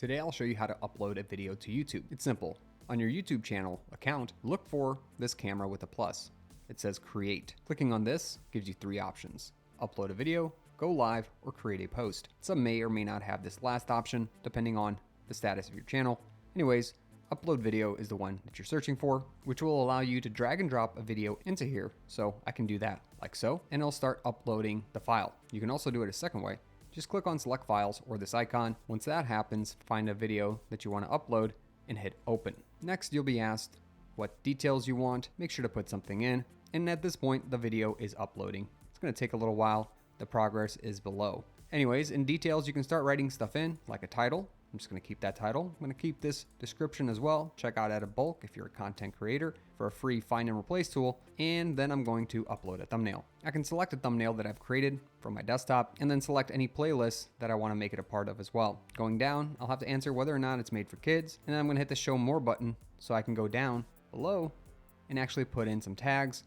Today I'll show you how to upload a video to YouTube. It's simple. On your YouTube channel account, look for this camera with a plus. It says create. Clicking on this gives you three options: upload a video, go live, or create a post. Some may or may not have this last option depending on the status of your channel. Anyways, upload video is the one that you're searching for, which will allow you to drag and drop a video into here. So I can do that like so, and it'll start uploading the file. You can also do it a second way. Just click on select files or this icon. Once that happens, find a video that you want to upload and hit open. Next, you'll be asked what details you want. Make sure to put something in. And at this point, the video is uploading. It's going to take a little while. The progress is below. Anyways, in details, you can start writing stuff in like a title. I'm just going to keep that title. I'm going to keep this description as well. Check out EditBulk if you're a content creator for a free find and replace tool. And then I'm going to upload a thumbnail. I can select a thumbnail that I've created from my desktop and then select any playlist that I want to make it a part of as well. Going down, I'll have to answer whether or not it's made for kids. And then I'm going to hit the show more button so I can go down below and actually put in some tags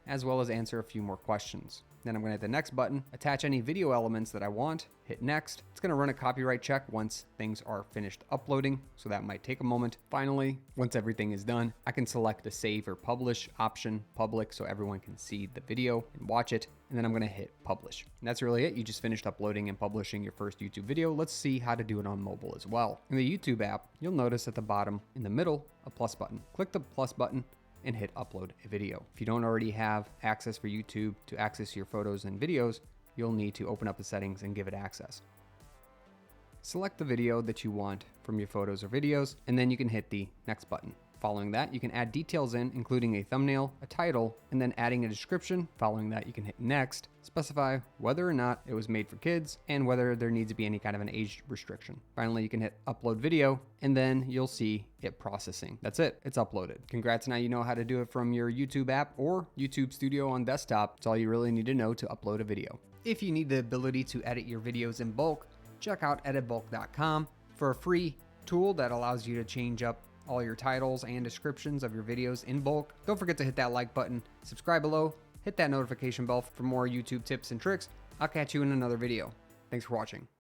as well as answer a few more questions. Then I'm going to hit the next button, attach any video elements that I want, hit next. It's going to run a copyright check once things are finished uploading, so that might take a moment. Finally, once everything is done, I can select the save or publish option, public, so everyone can see the video and watch it. And then I'm going to hit publish. And that's really it. You just finished uploading and publishing your first YouTube video. Let's see how to do it on mobile as well. In the YouTube app, you'll notice at the bottom in the middle, a plus button. Click the plus button and hit upload a video. If you don't already have access for YouTube to access your photos and videos, you'll need to open up the settings and give it access. Select the video that you want from your photos or videos, and then you can hit the next button. Following that, you can add details in, including a thumbnail, a title, and then adding a description. Following that, you can hit next, specify whether or not it was made for kids and whether there needs to be any kind of an age restriction. Finally, you can hit upload video, and then you'll see it processing. That's it, it's uploaded. Congrats, now you know how to do it from your YouTube app or YouTube Studio on desktop. It's all you really need to know to upload a video. If you need the ability to edit your videos in bulk, check out editbulk.com for a free tool that allows you to change up all your titles and descriptions of your videos in bulk. Don't forget to hit that like button, subscribe below, hit that notification bell for more YouTube tips and tricks. I'll catch you in another video. Thanks for watching.